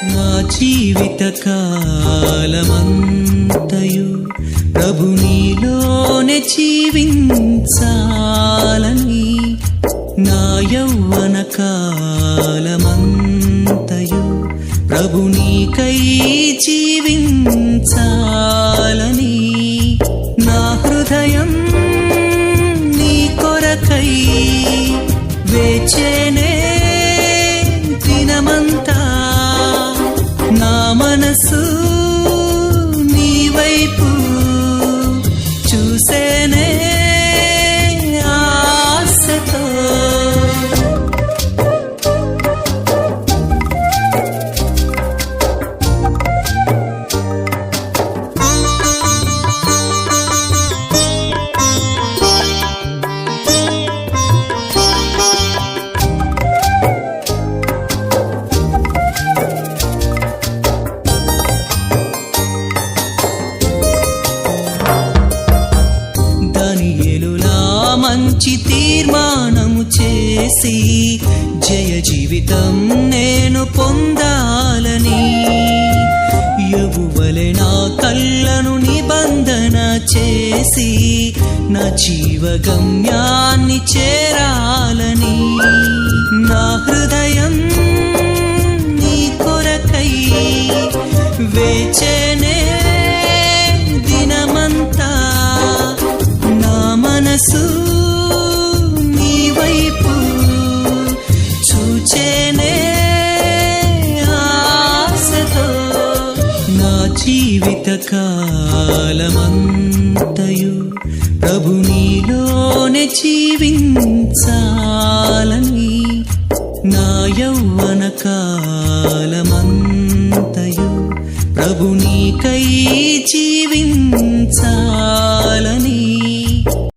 నా జీవిత కాలమంతయు ప్రభు నీలోనే జీవించాలని, నా యౌవన కాలమంతయు ప్రభు నీకై జీవించాలని, నా హృదయం నీ కొరకై వేచేనే దినమంతా, నా మనసు నీ వైపు చూసేనే ఆశతో. మంచి తీర్మానము చేసి జయ జీవితం నేను పొందాలని, యెహోవావలె నా కళ్ళను నిబంధన చేసి నా జీవగమ్యాన్ని చేరాలని, నా హృదయం నీ కొరకై వేచేనే దినమంతా, నా మనసు నీ వైపు చూచేనే ఆశతో. నా జీవిత కాలమంతయు ప్రభు నీలోనే జీవించాలని, నా యౌవన కాలమంతయు ప్రభు నీకై జీవించాలని.